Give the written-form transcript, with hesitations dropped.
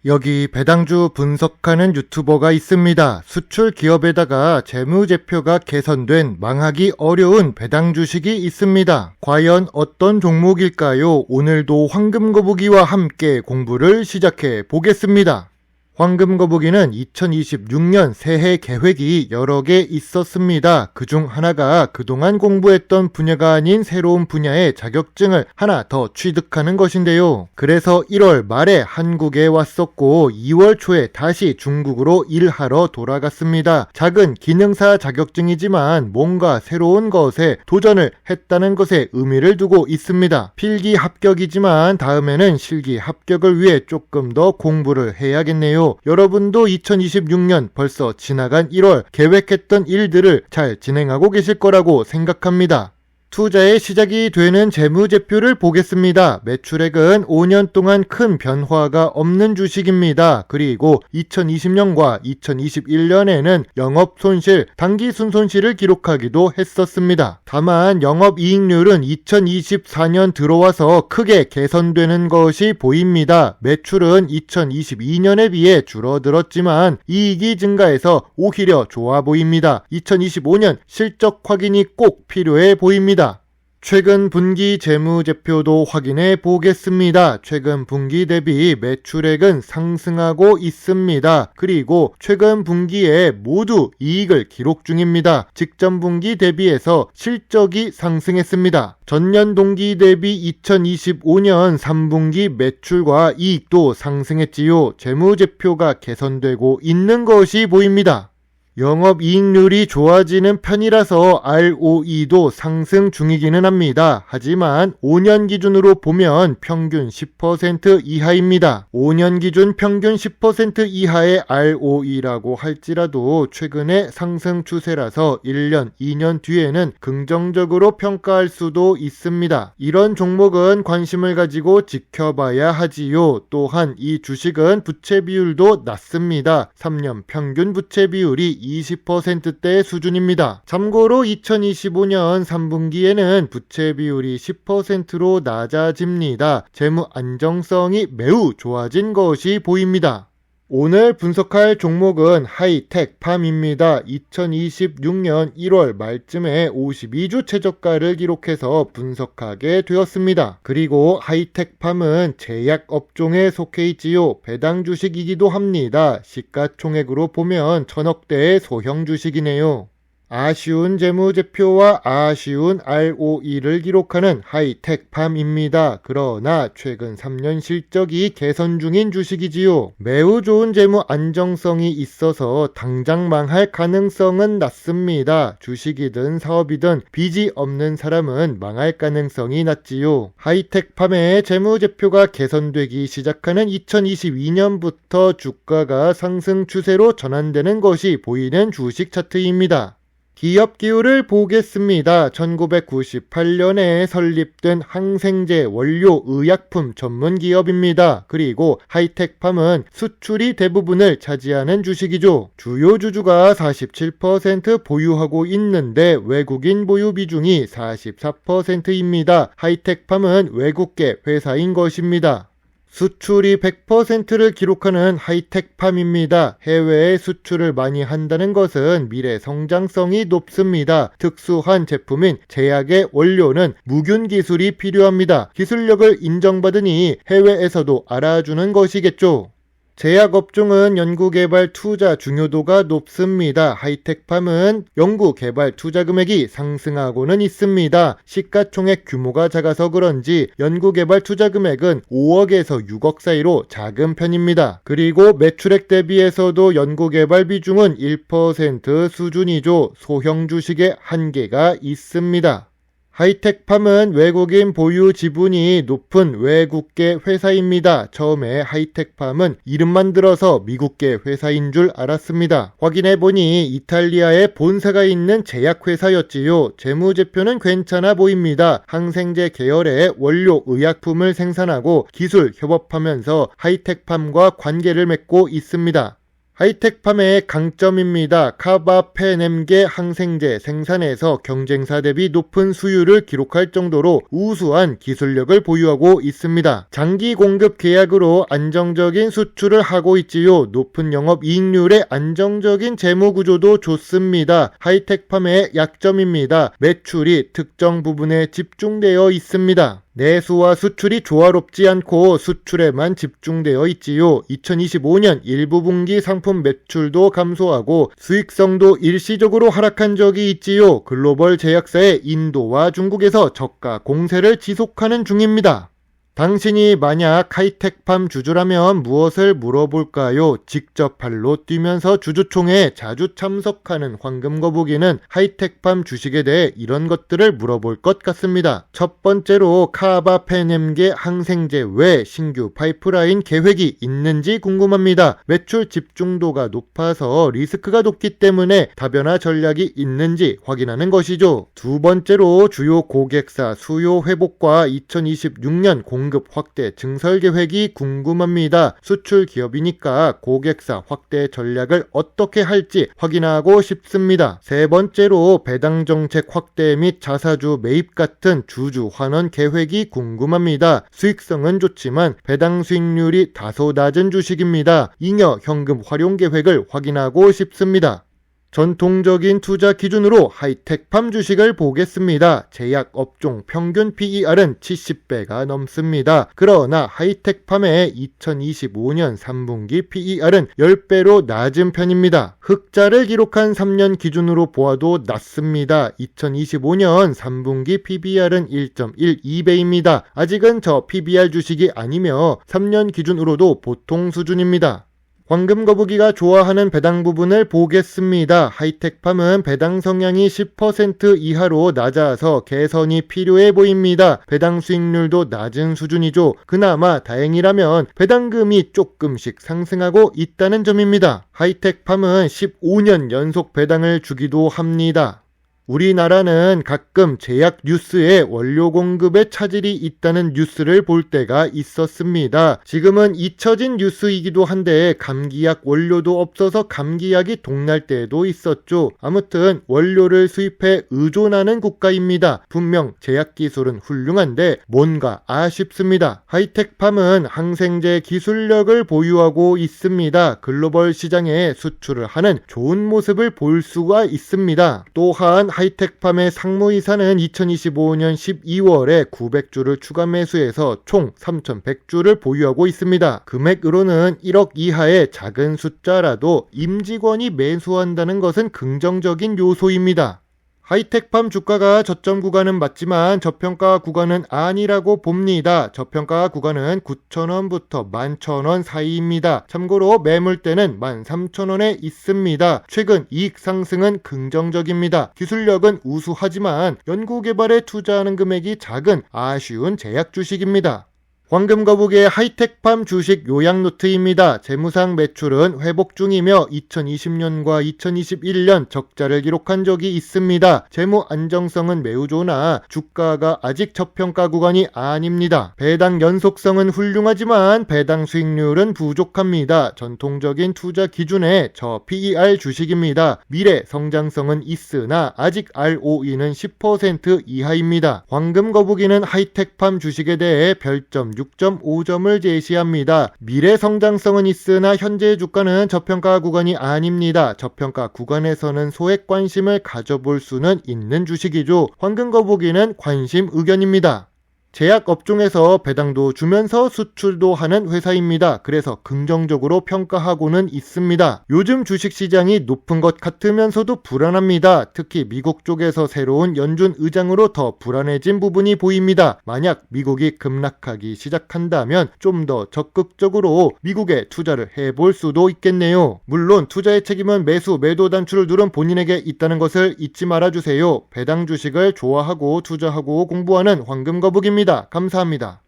여기 배당주 분석하는 유튜버가 있습니다. 수출 기업에다가 재무제표가 개선된 망하기 어려운 배당 주식이 있습니다. 과연 어떤 종목일까요? 오늘도 황금거북이와 함께 공부를 시작해 보겠습니다. 황금거북이는 2026년 새해 계획이 여러 개 있었습니다. 그중 하나가 그동안 공부했던 분야가 아닌 새로운 분야의 자격증을 하나 더 취득하는 것인데요. 그래서 1월 말에 한국에 왔었고 2월 초에 다시 중국으로 일하러 돌아갔습니다. 작은 기능사 자격증이지만 뭔가 새로운 것에 도전을 했다는 것에 의미를 두고 있습니다. 필기 합격이지만 다음에는 실기 합격을 위해 조금 더 공부를 해야겠네요. 여러분도 2026년 벌써 지나간 1월 계획했던 일들을 잘 진행하고 계실 거라고 생각합니다. 투자의 시작이 되는 재무제표를 보겠습니다. 매출액은 5년 동안 큰 변화가 없는 주식입니다. 그리고 2020년과 2021년에는 영업손실, 당기순손실을 기록하기도 했었습니다. 다만 영업이익률은 2024년 들어와서 크게 개선되는 것이 보입니다. 매출은 2022년에 비해 줄어들었지만 이익이 증가해서 오히려 좋아 보입니다. 2025년 실적 확인이 꼭 필요해 보입니다. 최근 분기 재무제표도 확인해 보겠습니다. 최근 분기 대비 매출액은 상승하고 있습니다. 그리고 최근 분기에 모두 이익을 기록 중입니다. 직전 분기 대비해서 실적이 상승했습니다. 전년 동기 대비 2025년 3분기 매출과 이익도 상승했지요. 재무제표가 개선되고 있는 것이 보입니다. 영업이익률이 좋아지는 편이라서 ROE도 상승 중이기는 합니다. 하지만 5년 기준으로 보면 평균 10% 이하입니다. 5년 기준 평균 10% 이하의 ROE라고 할지라도 최근의 상승 추세라서 1년, 2년 뒤에는 긍정적으로 평가할 수도 있습니다. 이런 종목은 관심을 가지고 지켜봐야 하지요. 또한 이 주식은 부채 비율도 낮습니다. 3년 평균 부채 비율이 20%대 수준입니다. 참고로 2025년 3분기에는 부채 비율이 10%로 낮아집니다. 재무 안정성이 매우 좋아진 것이 보입니다. 오늘 분석할 종목은 하이텍팜입니다. 2026년 1월 말쯤에 52주 최저가를 기록해서 분석하게 되었습니다. 그리고 하이텍팜은 제약업종에 속해 있지요. 배당 주식이기도 합니다. 시가총액으로 보면 1000억대의 소형 주식이네요. 아쉬운 재무제표와 아쉬운 ROE를 기록하는 하이텍팜입니다. 그러나 최근 3년 실적이 개선 중인 주식이지요. 매우 좋은 재무 안정성이 있어서 당장 망할 가능성은 낮습니다. 주식이든 사업이든 빚이 없는 사람은 망할 가능성이 낮지요. 하이텍팜의 재무제표가 개선되기 시작하는 2022년부터 주가가 상승 추세로 전환되는 것이 보이는 주식 차트입니다. 기업 기후를 보겠습니다. 1998년에 설립된 항생제 원료 의약품 전문 기업입니다. 그리고 하이텍팜은 수출이 대부분을 차지하는 주식이죠. 주요 주주가 47% 보유하고 있는데 외국인 보유 비중이 44%입니다. 하이텍팜은 외국계 회사인 것입니다. 수출이 100%를 기록하는 하이텍팜입니다. 해외에 수출을 많이 한다는 것은 미래 성장성이 높습니다. 특수한 제품인 제약의 원료는 무균 기술이 필요합니다. 기술력을 인정받으니 해외에서도 알아주는 것이겠죠. 제약업종은 연구개발 투자 중요도가 높습니다. 하이텍팜은 연구개발 투자 금액이 상승하고는 있습니다. 시가총액 규모가 작아서 그런지 연구개발 투자 금액은 5억에서 6억 사이로 작은 편입니다. 그리고 매출액 대비해서도 연구개발 비중은 1% 수준이죠. 소형 주식의 한계가 있습니다. 하이텍팜은 외국인 보유 지분이 높은 외국계 회사입니다. 처음에 하이텍팜은 이름만 들어서 미국계 회사인 줄 알았습니다. 확인해보니 이탈리아에 본사가 있는 제약회사였지요. 재무제표는 괜찮아 보입니다. 항생제 계열의 원료 의약품을 생산하고 기술 협업하면서 하이텍팜과 관계를 맺고 있습니다. 하이텍팜의 강점입니다. 카바페넴계 항생제 생산에서 경쟁사 대비 높은 수율을 기록할 정도로 우수한 기술력을 보유하고 있습니다. 장기 공급 계약으로 안정적인 수출을 하고 있지요. 높은 영업 이익률에 안정적인 재무 구조도 좋습니다. 하이텍팜의 약점입니다. 매출이 특정 부분에 집중되어 있습니다. 내수와 수출이 조화롭지 않고 수출에만 집중되어 있지요. 2025년 1부 분기 상품 매출도 감소하고 수익성도 일시적으로 하락한 적이 있지요. 글로벌 제약사의 인도와 중국에서 저가 공세를 지속하는 중입니다. 당신이 만약 하이텍팜 주주라면 무엇을 물어볼까요? 직접 발로 뛰면서 주주총회에 자주 참석하는 황금거북이는 하이텍팜 주식에 대해 이런 것들을 물어볼 것 같습니다. 첫 번째로 카바페넴계 항생제 외 신규 파이프라인 계획이 있는지 궁금합니다. 매출 집중도가 높아서 리스크가 높기 때문에 다변화 전략이 있는지 확인하는 것이죠. 두 번째로 주요 고객사 수요 회복과 2026년 공급 확대 증설 계획이 궁금합니다. 수출 기업이니까 고객사 확대 전략을 어떻게 할지 확인하고 싶습니다. 세 번째로 배당 정책 확대 및 자사주 매입 같은 주주 환원 계획이 궁금합니다. 수익성은 좋지만 배당 수익률이 다소 낮은 주식입니다. 잉여 현금 활용 계획을 확인하고 싶습니다. 전통적인 투자 기준으로 하이텍팜 주식을 보겠습니다. 제약 업종 평균 PER은 70배가 넘습니다. 그러나 하이텍팜의 2025년 3분기 PER은 10배로 낮은 편입니다. 흑자를 기록한 3년 기준으로 보아도 낮습니다. 2025년 3분기 PBR은 1.12배입니다. 아직은 저 PBR 주식이 아니며 3년 기준으로도 보통 수준입니다. 황금거북이가 좋아하는 배당 부분을 보겠습니다. 하이텍팜은 배당 성향이 10% 이하로 낮아서 개선이 필요해 보입니다. 배당 수익률도 낮은 수준이죠. 그나마 다행이라면 배당금이 조금씩 상승하고 있다는 점입니다. 하이텍팜은 15년 연속 배당을 주기도 합니다. 우리나라는 가끔 제약 뉴스에 원료 공급에 차질이 있다는 뉴스를 볼 때가 있었습니다. 지금은 잊혀진 뉴스이기도 한데 감기약 원료도 없어서 감기약이 동날 때도 있었죠. 아무튼 원료를 수입해 의존하는 국가입니다. 분명 제약 기술은 훌륭한데 뭔가 아쉽습니다. 하이텍팜은 항생제 기술력을 보유하고 있습니다. 글로벌 시장에 수출을 하는 좋은 모습을 볼 수가 있습니다. 또한 하이텍팜의 상무이사는 2025년 12월에 900주를 추가 매수해서 총 3,100주를 보유하고 있습니다. 금액으로는 1억 이하의 작은 숫자라도 임직원이 매수한다는 것은 긍정적인 요소입니다. 하이텍팜 주가가 저점 구간은 맞지만 저평가 구간은 아니라고 봅니다. 저평가 구간은 9,000원부터 11,000원 사이입니다. 참고로 매물대는 13,000원에 있습니다. 최근 이익 상승은 긍정적입니다. 기술력은 우수하지만 연구개발에 투자하는 금액이 작은 아쉬운 제약 주식입니다. 황금거북이의 하이텍팜 주식 요약 노트입니다. 재무상 매출은 회복 중이며 2020년과 2021년 적자를 기록한 적이 있습니다. 재무 안정성은 매우 좋으나 주가가 아직 저평가 구간이 아닙니다. 배당 연속성은 훌륭하지만 배당 수익률은 부족합니다. 전통적인 투자 기준의 저 PER 주식입니다. 미래 성장성은 있으나 아직 ROE는 10% 이하입니다. 황금거북이는 하이텍팜 주식에 대해 별점 6.5점을 제시합니다. 미래 성장성은 있으나 현재 주가는 저평가 구간이 아닙니다. 저평가 구간에서는 소액 관심을 가져볼 수는 있는 주식이죠. 황금거북이는 관심 의견입니다. 제약 업종에서 배당도 주면서 수출도 하는 회사입니다. 그래서 긍정적으로 평가하고는 있습니다. 요즘 주식시장이 높은 것 같으면서도 불안합니다. 특히 미국 쪽에서 새로운 연준 의장으로 더 불안해진 부분이 보입니다. 만약 미국이 급락하기 시작한다면 좀 더 적극적으로 미국에 투자를 해볼 수도 있겠네요. 물론 투자의 책임은 매수, 매도 단추를 누른 본인에게 있다는 것을 잊지 말아주세요. 배당 주식을 좋아하고 투자하고 공부하는 황금거북입니다. 감사합니다.